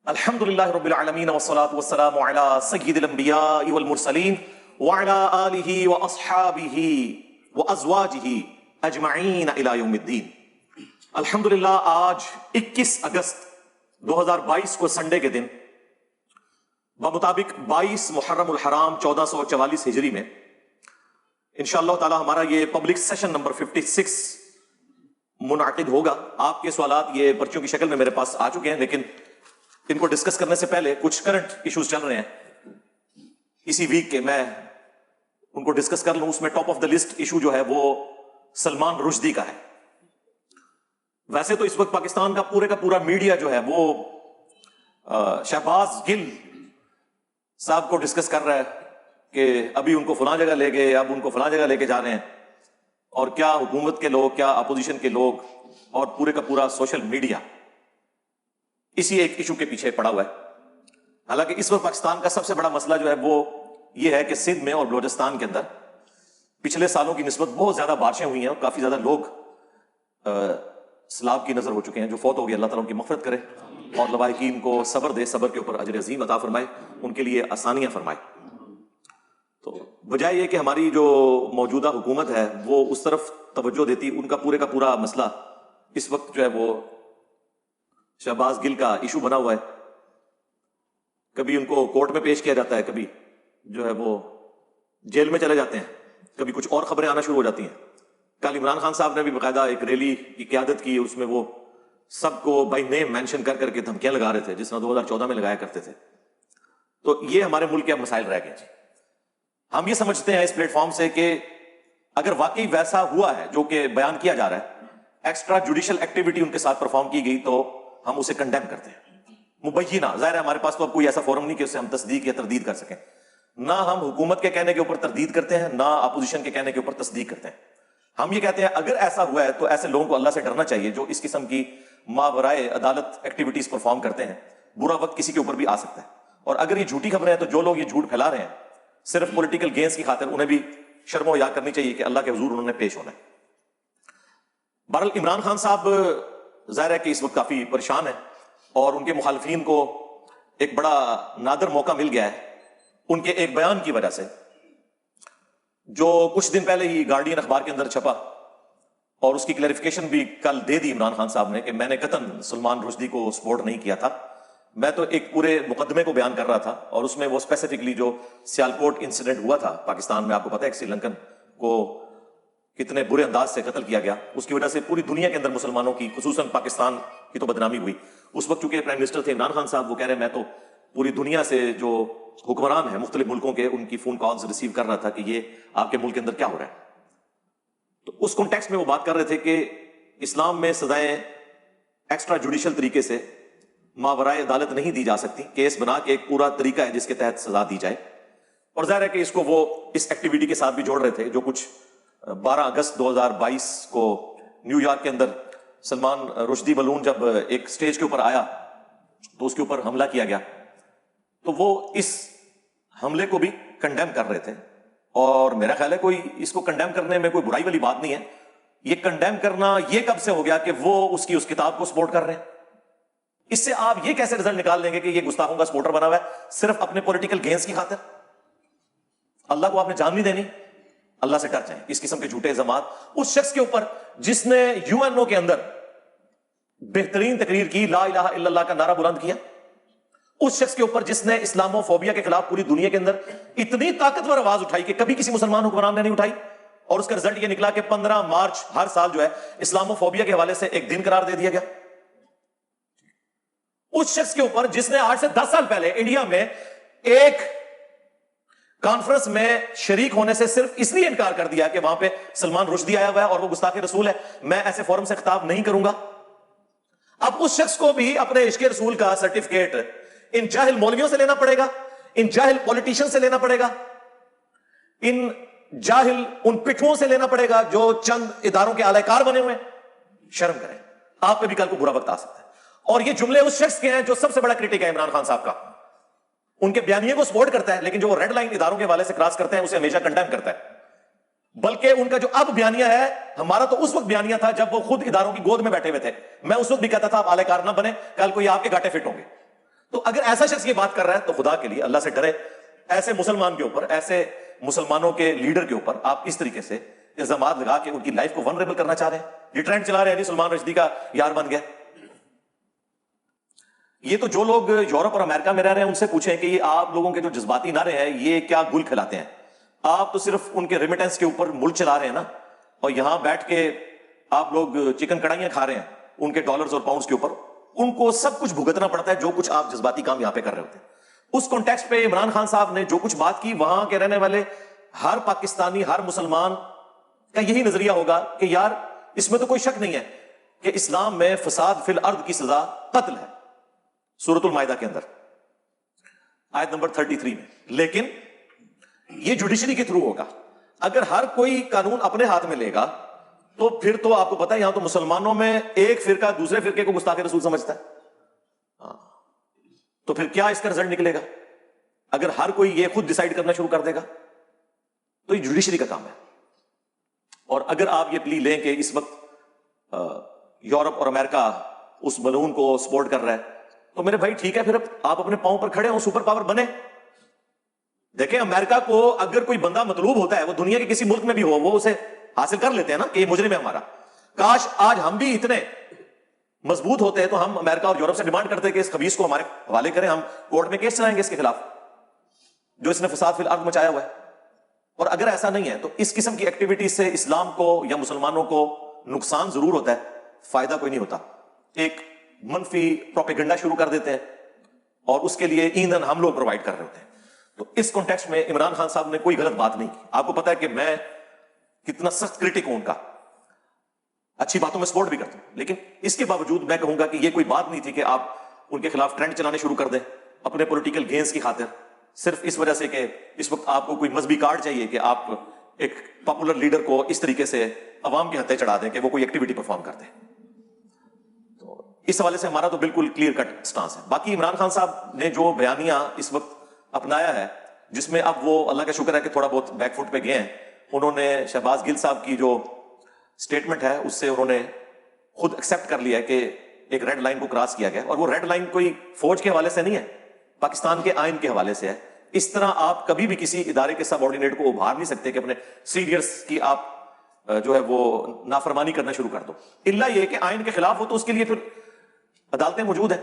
الحمدللہ رب العالمین والصلاة والسلام علی سید الانبیاء والمرسلین وعلی آلہ واصحابہ وازواجہ اجمعین الی یوم الدین۔ الحمدللہ آج 21 اگست 2022 کو سنڈے کے دن بمطابق 22 محرم الحرام 1444 ہجری میں انشاءاللہ تعالی ہمارا یہ پبلک سیشن نمبر 56 منعقد ہوگا۔ آپ کے سوالات یہ پرچیوں کی شکل میں میرے پاس آ چکے ہیں، لیکن ان کو ڈسکس کرنے سے پہلے کچھ کرنٹ ایشوز چل رہے ہیں اسی ویک کے، میں ان کو ڈسکس کر لوں۔ اس میں top of the list issue جو ہے وہ سلمان رشدی کا ہے۔ ویسے تو اس وقت پاکستان کا پورا میڈیا جو ہے وہ شہباز گل صاحب کو ڈسکس کر رہا ہے کہ ابھی ان کو فلاں جگہ لے گئے، اب ان کو فلاں جگہ لے کے جا رہے ہیں، اور کیا حکومت کے لوگ، کیا اپوزیشن کے لوگ، اور پورا سوشل میڈیا اسی ایک ایشو کے پیچھے پڑا ہوا ہے۔ حالانکہ اس وقت پاکستان کا سب سے بڑا مسئلہ جو ہے وہ یہ ہے کہ سندھ میں اور بلوچستان کے اندر پچھلے سالوں کی نسبت بہت زیادہ بارشیں ہوئی ہیں اور کافی زیادہ لوگ سیلاب کی نظر ہو چکے ہیں۔ جو فوت ہو گئے اللہ تعالیٰ ان کی مغفرت کرے اور لواحقین کو صبر دے، صبر کے اوپر اجر عظیم عطا فرمائے، ان کے لیے آسانیاں فرمائے۔ تو بجائے یہ کہ ہماری جو موجودہ حکومت ہے وہ اس طرف توجہ دیتی، ان کا پورا مسئلہ اس وقت جو ہے وہ شہباز گل کا ایشو بنا ہوا ہے۔ کبھی ان کو کورٹ میں پیش کیا جاتا ہے، کبھی جو ہے وہ جیل میں چلے جاتے ہیں، کبھی کچھ اور خبریں آنا شروع ہو جاتی ہیں۔ کل عمران خان صاحب نے بھی باقاعدہ ایک ریلی کی قیادت کی، اس میں وہ سب کو بائی نیم مینشن کر کے دھمکیاں لگا رہے تھے، جس طرح 2014 میں لگایا کرتے تھے۔ تو یہ ہمارے ملک کے مسائل رہ گئے۔ ہم یہ سمجھتے ہیں اس پلیٹ فارم سے کہ اگر واقعی ویسا ہوا ہے جو کہ بیان کیا جا رہا ہے، ایکسٹرا جوڈیشل ایکٹیویٹی ان کے ساتھ پرفارم کی گئی، تو ہم اسے کنڈیم کرتے ہیں مبینہ۔ ظاہر ہے ہمارے پاس تو اب کوئی ایسا فورم نہیں کہ اسے ہم تصدیق یا تردید کر سکیں۔ نہ ہم حکومت کے کہنے کے اوپر تردید کرتے ہیں، نہ اپوزیشن کے کہنے کے اوپر تصدیق کرتے ہیں۔ ہم یہ کہتے ہیں اگر ایسا ہوا ہے تو ایسے لوگوں کو اللہ سے ڈرنا چاہیے جو اس قسم کی ماورائے عدالت ایکٹیویٹیز پرفارم کرتے ہیں۔ برا وقت کسی کے اوپر بھی آ سکتا ہے، اور اگر یہ جھوٹی خبریں ہیں تو جو لوگ یہ جھوٹ پھیلا رہے ہیں صرف پولیٹیکل گینز کی خاطر، انہیں بھی شرم و حیا کرنی چاہیے کہ اللہ کے حضور انہوں نے پیش ہونا ہے۔ بہرحال عمران خان صاحب ظاہر ہے کہ اس وقت کافی پریشان ہیں، اور ان کے مخالفین کو ایک بڑا نادر موقع مل گیا ہے ان کے ایک بیان کی وجہ سے، جو کچھ دن پہلے ہی گارڈین اخبار کے اندر چھپا، اور اس کی کلیریفیکیشن بھی کل دے دی عمران خان صاحب نے کہ میں نے قطعاً سلمان رشدی کو سپورٹ نہیں کیا تھا، میں تو ایک پورے مقدمے کو بیان کر رہا تھا، اور اس میں وہ اسپیسیفکلی جو سیالکوٹ انسیڈنٹ ہوا تھا پاکستان میں، آپ کو پتہ ہے کہ سری لنکن کو کتنے برے انداز سے قتل کیا گیا، اس کی وجہ سے پوری دنیا کے اندر مسلمانوں کی، خصوصاً پاکستان کی تو بدنامی ہوئی۔ اس وقت چونکہ پرائم منسٹر تھے عمران خان صاحب، وہ کہہ رہے ہیں میں تو پوری دنیا سے جو حکمران ہیں مختلف ملکوں کے، ان کی فون کالز ریسیو کر رہا تھا کہ یہ آپ کے ملک کے اندر کیا ہو رہا ہے۔ تو اس کانٹیکسٹ میں وہ بات کر رہے تھے کہ اسلام میں سزائیں ایکسٹرا جوڈیشل طریقے سے ماورائے عدالت نہیں دی جا سکتی، کیس بنا کے ایک پورا طریقہ ہے جس کے تحت سزا دی جائے۔ اور ظاہر ہے کہ اس کو وہ اس ایکٹیویٹی کے ساتھ بھی جوڑ رہے تھے جو کچھ 12 اگست 2022 کو نیو یارک کے اندر سلمان رشدی بلون جب ایک سٹیج کے اوپر آیا تو اس کے اوپر حملہ کیا گیا، تو وہ اس حملے کو بھی کنڈیم کر رہے تھے۔ اور میرا خیال ہے کوئی اس کو کنڈیم کرنے میں کوئی برائی والی بات نہیں ہے۔ یہ کنڈیم کرنا یہ کب سے ہو گیا کہ وہ اس کتاب کو سپورٹ کر رہے ہیں؟ اس سے آپ یہ کیسے رزلٹ نکال لیں گے کہ یہ گستاخوں کا سپورٹر بنا ہوا ہے صرف اپنے پولیٹیکل گینز کی خاطر؟ اللہ کو آپ نے جان نہیں دینی، اللہ سے ڈر جائیں۔ اس قسم کے جھوٹے الزامات اس شخص کے اوپر جس نے UN کے اندر بہترین تقریر کی، لا الہ الا اللہ کا نعرہ بلند کیا، اس شخص کے اوپر جس نے اسلامو فوبیا کے خلاف پوری دنیا کے اندر اتنی طاقتور آواز اٹھائی کہ کبھی کسی مسلمان حکمران نے نہیں اٹھائی، اور اس کا رزلٹ یہ نکلا کہ 15 مارچ ہر سال جو ہے اسلامو فوبیا کے حوالے سے ایک دن قرار دے دیا گیا۔ اس شخص کے اوپر جس نے آج سے 10 سال پہلے انڈیا میں ایک کانفرنس میں شریک ہونے سے صرف اس لیے انکار کر دیا کہ وہاں پہ سلمان رشدی آیا ہوا ہے اور وہ گستاخ رسول ہے، میں ایسے فورم سے خطاب نہیں کروں گا۔ اب اس شخص کو بھی اپنے عشق رسول کا سرٹیفکیٹ ان جاہل مولویوں سے لینا پڑے گا، ان جاہل پولیٹیشین سے لینا پڑے گا، ان جاہل ان پٹھوں سے لینا پڑے گا جو چند اداروں کے اعلی کار بنے ہوئے ہیں۔ شرم کریں، آپ پہ بھی کل کو برا وقت آ سکتا ہے۔ اور یہ جملے اس شخص کے ہیں جو سب سے بڑا کرٹک ہے عمران خان صاحب کا، ان کے بیانیے کو سپورٹ کرتا ہے، لیکن جو وہ ریڈ لائن اداروں کے حوالے سے کراس کرتے ہیں اسے ہمیشہ کنڈیم کرتا ہے۔ بلکہ ان کا جو اب بیانیہ ہے، ہمارا تو اس وقت بیانیہ تھا جب وہ خود اداروں کی گود میں بیٹھے ہوئے تھے، میں اس وقت بھی کہتا تھا آپ اعلی کار نہ بنے، کل کوئی آپ کے گاٹے فٹ ہوں گے۔ تو اگر ایسا شخص یہ بات کر رہا ہے تو خدا کے لیے اللہ سے ڈرے، ایسے مسلمان کے اوپر، ایسے مسلمانوں کے لیڈر کے اوپر آپ اس طریقے سے الزامات لگا کے ان کی لائف کو ونریبل کرنا چاہ رہے ہیں. یہ ٹرینڈ چلا رہے ہیں سلمان رشدی کا یار بن گیا. یہ تو جو لوگ یورپ اور امریکہ میں رہ رہے ہیں ان سے پوچھیں کہ یہ آپ لوگوں کے جو جذباتی نعرے ہیں یہ کیا گل کھلاتے ہیں. آپ تو صرف ان کے ریمیٹنس کے اوپر ملک چلا رہے ہیں نا، اور یہاں بیٹھ کے آپ لوگ چکن کڑھائیاں کھا رہے ہیں ان کے ڈالرز اور پاؤنڈز کے اوپر. ان کو سب کچھ بھگتنا پڑتا ہے جو کچھ آپ جذباتی کام یہاں پہ کر رہے ہوتے ہیں. اس کانٹیکسٹ پہ عمران خان صاحب نے جو کچھ بات کی، وہاں کے رہنے والے ہر پاکستانی، ہر مسلمان کا یہی نظریہ ہوگا کہ یار اس میں تو کوئی شک نہیں ہے کہ اسلام میں فساد فی الارض کی سزا قتل ہے، سورۃ المائدہ کے اندر آیت نمبر 33 میں. لیکن یہ جوڈیشری کے تھرو ہوگا. اگر ہر کوئی قانون اپنے ہاتھ میں لے گا تو پھر تو آپ کو پتا ہے یہاں تو مسلمانوں میں ایک فرقہ دوسرے فرقے کو گستاخ رسول سمجھتا ہے. تو پھر کیا اس کا رزلٹ نکلے گا؟ اگر ہر کوئی یہ خود ڈیسائیڈ کرنا شروع کر دے گا تو یہ جوڈیشری کا کام ہے. اور اگر آپ یہ پلی لیں کہ اس وقت یورپ اور امریکہ اس ملعون کو سپورٹ کر رہا ہے تو میرے بھائی ٹھیک ہے، پھر آپ اپنے پاؤں پر کھڑے ہوں، سپر پاور بنے. دیکھیں امریکہ کو اگر کوئی بندہ مطلوب ہوتا ہے وہ دنیا کے کسی ملک میں بھی ہو وہ اسے حاصل کر لیتے ہیں نا کہ یہ مجرم ہے ہمارا. کاش آج ہم بھی اتنے مضبوط ہوتے ہیں تو ہم امریکہ اور یورپ سے ڈیمانڈ کرتے ہیں کہ اس خبیث کو ہمارے حوالے کریں، ہم کورٹ میں کیس چلائیں گے اس کے خلاف جو اس نے فساد فی الارض مچایا ہوا ہے. اور اگر ایسا نہیں ہے تو اس قسم کی ایکٹیویٹی سے اسلام کو یا مسلمانوں کو نقصان ضرور ہوتا ہے، فائدہ کوئی نہیں ہوتا. ایک منفی پروپیگنڈا شروع کر دیتے ہیں اور اس کے لیے ایندھن ہم لوگ پرووائڈ کر رہے ہوتے ہیں. تو اس کانٹیکسٹ میں عمران خان صاحب نے کوئی غلط بات نہیں کی. آپ کو پتا ہے کہ میں کتنا سخت کرٹک ہوں ان کا، اچھی باتوں میں سپورٹ بھی کرتا ہوں، لیکن اس کے باوجود میں کہوں گا کہ یہ کوئی بات نہیں تھی کہ آپ ان کے خلاف ٹرینڈ چلانے شروع کر دیں اپنے پولیٹیکل گینز کی خاطر، صرف اس وجہ سے کہ اس وقت آپ کو کوئی مذہبی کارڈ چاہیے کہ آپ ایک پاپولر لیڈر کو اس طریقے سے عوام کے ہتھے چڑھا دیں کہ وہ کوئی ایکٹیویٹی پرفارم کر دیں. تو اس حوالے سے ہمارا تو بالکل کلیئر کٹ سٹانس ہے. باقی عمران خان صاحب نے جو بیانیہ اس وقت اپنایا ہے جس میں اب وہ اللہ کا شکر ہے کہ تھوڑا بہت بیک فٹ پہ گئے ہیں، انہوں نے شہباز گل صاحب کی جو سٹیٹمنٹ ہے اس سے انہوں نے خود ایکسپٹ کر لیا کہ ایک ریڈ لائن کو کراس کیا گیا، اور وہ ریڈ لائن کوئی فوج کے حوالے سے نہیں ہے، پاکستان کے آئین کے حوالے سے ہے. اس طرح آپ کبھی بھی کسی ادارے کے سب آرڈینیٹ کو ابھار نہیں سکتے کہ اپنے سینئرز کی آپ جو ہے وہ نافرمانی کرنا شروع کر دو، الا یہ کہ آئین کے خلاف ہو تو اس کے لیے پھر عدالتیں موجود ہیں.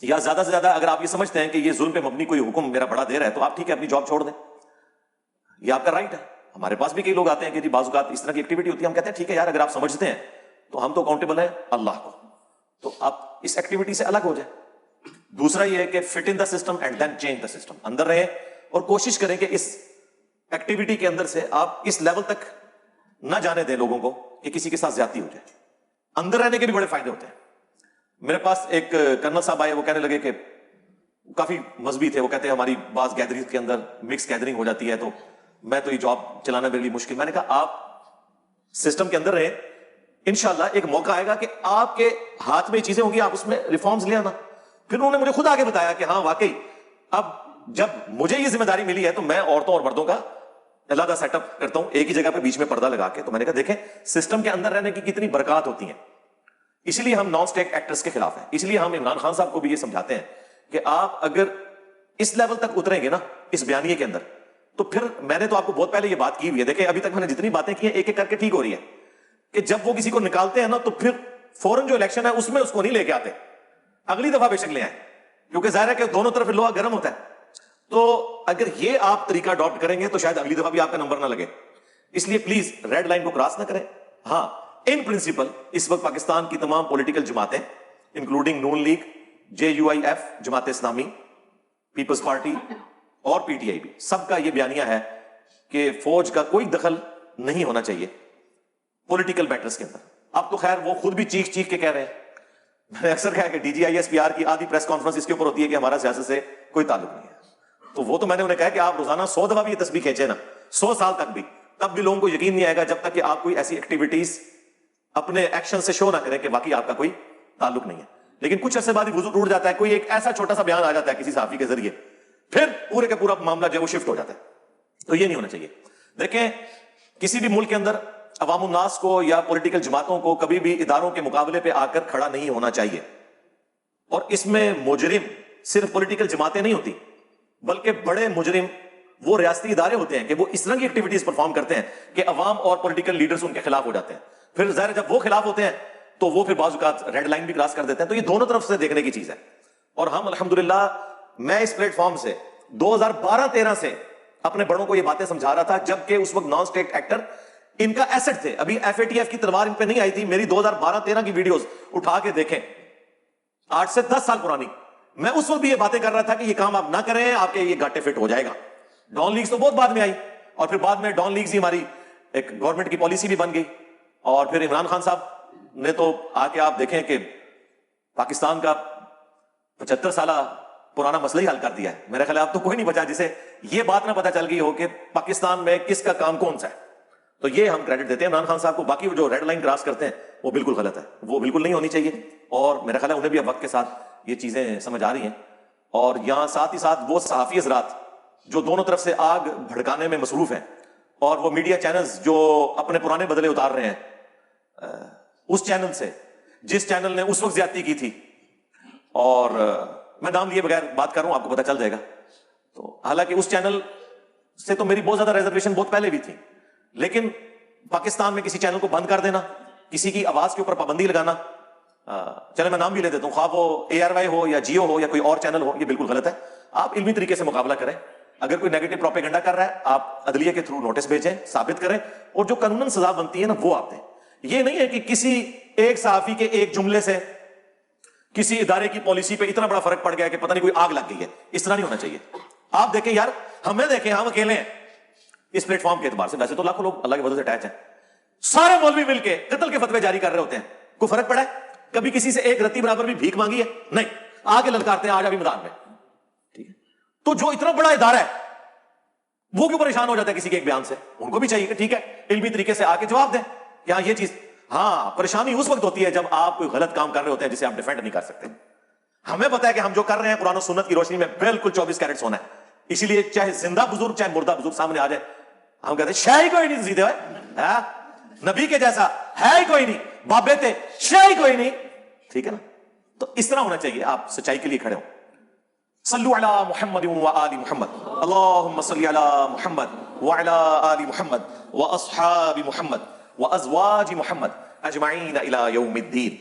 یا زیادہ سے زیادہ اگر آپ یہ سمجھتے ہیں کہ یہ ظلم پہ مبنی کوئی حکم میرا بڑا دیر ہے تو آپ ٹھیک ہے اپنی جاب چھوڑ دیں، یہ آپ کا رائٹ ہے. ہمارے پاس بھی کئی لوگ آتے ہیں کہ جی بعض اوقات اس طرح کی ایکٹیویٹی ہوتی ہے، ہم کہتے ہیں ٹھیک ہے یار اگر آپ سمجھتے ہیں تو ہم تو اکاؤنٹیبل ہیں اللہ کو، تو آپ اس ایکٹیویٹی سے الگ ہو جائیں. دوسرا یہ ہے کہ fit in the system and then change the system, اندر رہیں اور کوشش کریں کہ اس ایکٹیویٹی کے اندر سے آپ اس لیول تک نہ جانے دیں لوگوں کو کہ کسی کے ساتھ زیادتی ہو جائے. اندر رہنے کے بھی بڑے فائدے ہوتے ہیں. میرے پاس ایک کرنل صاحب آئے، وہ کہنے لگے کہ کافی مذہبی تھے، وہ کہتے ہیں ہماری بعض گیدرنگ کے اندر مکس گیدرنگ ہو جاتی ہے تو میں تو یہ جاب چلانا میرے لیے مشکل. میں نے کہا آپ سسٹم کے اندر رہیں، انشاءاللہ ایک موقع آئے گا کہ آپ کے ہاتھ میں یہ چیزیں ہوں گی، آپ اس میں ریفارمز لے آنا. پھر انہوں نے مجھے خود آگے بتایا کہ ہاں واقعی اب جب مجھے یہ ذمہ داری ملی ہے تو میں عورتوں اور مردوں کا علیحدہ سیٹ اپ کرتا ہوں ایک ہی جگہ پہ بیچ میں پردہ لگا کے. تو میں نے کہا دیکھیں سسٹم کے اندر رہنے کی کتنی برکات ہوتی ہیں. اس لیے ہم نان اسٹیک ایکٹرز کے خلاف ہیں. اس لیے ہم عمران خان صاحب کو بھی یہ سمجھاتے ہیں کہ آپ اگر اس لیول تک اتریں گے نا اس بیانیے کے اندر تو پھر میں نے تو آپ کو بہت پہلے یہ بات کی ہوئی ہے، دیکھیں ابھی تک میں نے جتنی باتیں کی ہیں ایک ایک کر کے ٹھیک ہو رہی ہے کہ جب وہ کسی کو نکالتے ہیں نا تو پھر فوراً جو الیکشن ہے اس میں اس کو نہیں لے کے آتے، اگلی دفعہ بے شک لے آئیں، کیونکہ ظاہر ہے کہ دونوں طرف لوہا گرم ہوتا ہے. تو اگر یہ آپ طریقہ اڈاپٹ کریں گے تو شاید اگلی دفعہ بھی آپ کا نمبر نہ لگے. اس لیے پلیز ریڈ لائن کو کراس نہ کریں. ہاں ان پرنسپل اس وقت پاکستان کی تمام پولیٹیکل جماعتیں انکلوڈنگ نون league, JUIF Jamaat Islami, Peoples party اور PTI بھی، سب کا یہ بیانیہ ہے کہ فوج کا کوئی دخل نہیں ہونا چاہیے پولیٹیکل میٹرز کے اندر. اب تو خیر وہ خود بھی چیخ چیخ کے کہہ رہے ہیں. میں نے اکثر کہا کہ DGISPR کی آدھی پریس کانفرنس اس کے اوپر ہوتی ہے کہ ہمارا سیاست سے کوئی تعلق نہیں ہے. تو وہ تو میں نے انہیں کہا کہ آپ روزانہ 100 دفعہ بھی یہ تسبیح کھینچے نا 100 سال تک بھی، تب بھی لوگوں کو یقین نہیں آئے گا جب تک کہ آپ کوئی ایسی ایکٹیویٹیز اپنے ایکشن سے شو نہ کریں کہ واقعی آپ کا کوئی تعلق نہیں ہے. لیکن کچھ عرصے بعد ہی وضو ٹوٹ جاتا ہے، کوئی ایک ایسا چھوٹا سا بیان آ جاتا ہے کسی صحافی کے ذریعے، پھر پورے کا پورا معاملہ جو ہے وہ شفٹ ہو جاتا ہے. تو یہ نہیں ہونا چاہیے. دیکھیں کسی بھی ملک کے اندر عوام الناس کو یا پولیٹیکل جماعتوں کو کبھی بھی اداروں کے مقابلے پہ آ کر کھڑا نہیں ہونا چاہیے. اور اس میں مجرم صرف پولیٹیکل جماعتیں نہیں ہوتی بلکہ بڑے مجرم وہ ریاستی ادارے ہوتے ہیں کہ وہ اس طرح کی ایکٹیویٹیز پرفارم کرتے ہیں کہ عوام اور پولیٹیکل لیڈرز ان کے خلاف ہو جاتے ہیں. پھر ظاہر جب وہ خلاف ہوتے ہیں تو وہ پھر بعض اوقات ریڈ لائن بھی کراس کر دیتے ہیں. تو یہ دونوں طرف سے دیکھنے کی چیز ہے. اور ہم الحمدللہ میں اس پلیٹ فارم سے 2012-13 سے اپنے بڑوں کو یہ باتیں سمجھا رہا تھا جبکہ اس وقت نان اسٹیٹ ایکٹر ان کا ایسٹ تھے. ابھی FATF کی تلوار ان پہ نہیں آئی تھی. میری 2012-13 کی ویڈیوز اٹھا کے دیکھیں, 8 سے 10 سال پرانی. میں اس وقت بھی یہ باتیں کر رہا تھا کہ یہ کام آپ نہ کریں, آپ کے یہ گاٹے فٹ ہو جائے گا. ڈان لیگز تو بہت بعد میں آئی, اور پھر بعد میں ڈان لیگز ہی ہماری ایک گورنمنٹ کی پالیسی بھی بن گئی. اور پھر عمران خان صاحب نے تو آ کے آپ دیکھیں کہ پاکستان کا 75 سالہ پرانا مسئلہ ہی حل کر دیا ہے. میرا خیال ہے اب تو کوئی نہیں بچا جسے یہ بات نہ پتہ چل گئی ہو کہ پاکستان میں کس کا کام کون سا ہے. تو یہ ہم کریڈٹ دیتے ہیں عمران خان صاحب کو. باقی جو ریڈ لائن کراس کرتے ہیں وہ بالکل غلط ہے, وہ بالکل نہیں ہونی چاہیے. اور میرا خیال ہے انہیں بھی اب وقت کے ساتھ یہ چیزیں سمجھ آ رہی ہیں. اور یہاں ساتھ ہی ساتھ وہ صحافی حضرات جو دونوں طرف سے آگ بھڑکانے میں مصروف ہیں, اور وہ میڈیا چینلز جو اپنے پرانے بدلے اتار رہے ہیں اس چینل سے جس چینل نے اس وقت زیادتی کی تھی, اور میں نام لیے بغیر بات کر رہا ہوں, آپ کو پتہ چل جائے گا. تو حالانکہ اس چینل سے تو میری بہت زیادہ ریزرویشن بہت پہلے بھی تھی, لیکن پاکستان میں کسی چینل کو بند کر دینا, کسی کی آواز کے اوپر پابندی لگانا, چلے میں نام بھی لے دیتا ہوں, خواہ وہ ARY ہو یا جیو ہو یا کوئی اور چینل ہو, یہ بالکل غلط ہے. آپ علمی طریقے سے مقابلہ کریں. اگر کوئی نیگیٹو پروپیگنڈا کر رہا ہے آپ عدلیہ کے تھرو نوٹس بھیجیں, ثابت کریں, اور جو قانوناً سزا بنتی ہے نا وہ آپ دیں. یہ نہیں ہے کہ کسی ایک صحافی کے ایک جملے سے کسی ادارے کی پالیسی پہ اتنا بڑا فرق پڑ گیا کہ پتہ نہیں کوئی آگ لگ گئی ہے. اس طرح نہیں ہونا چاہیے. آپ دیکھیں یار, ہمیں دیکھیں, ہم اکیلے ہیں اس پلیٹ فارم کے اعتبار سے, ویسے تو لاکھوں لوگ اللہ کی وجہ سے اٹیچ ہیں. سارے مولوی مل کے قتل کے فتوے جاری کر رہے ہوتے ہیں, کوئی فرق پڑا ہے؟ کبھی کسی سے ایک رتی برابر بھی بھیک مانگی ہے؟ نہیں. آگے للکارتے ہیں, آج ابھی میدان میں. ٹھیک ہے, تو جو اتنا بڑا ادارہ ہے وہ کیوں پریشان ہو جاتا ہے کسی کے ایک بیان سے؟ ان کو بھی چاہیے کہ ٹھیک ہے علمی طریقے سے آ کے جواب دیں کہ ہاں یہ چیز. ہاں, پریشانی اس وقت ہوتی ہے جب آپ کوئی غلط کام کر رہے ہوتے ہیں جسے آپ ڈیفینڈ نہیں کر سکتے. ہمیں پتا ہے کہ ہم جو کر رہے ہیں قرآن و سنت کی روشنی میں بالکل 24 کیرٹ سونا ہے. اسی لیے چاہے زندہ بزرگ چاہے مردہ بزرگ سامنے آ جائے, ہم کہتے ہیں شاہی کوئی نہیں سیدھے ہوئے, نبی کے جیسا ہے ہی کوئی نہیں, بابے تھے شاہی کوئی نہیں. ٹھیک ہے نا, تو اس طرح ہونا چاہیے, آپ سچائی کے لیے کھڑے ہوں. صلو علی محمد و آل محمد, اللہم صلی علی محمد وعلی آل محمد واصحاب محمد وازواج محمد اجمعین الی یوم الدین.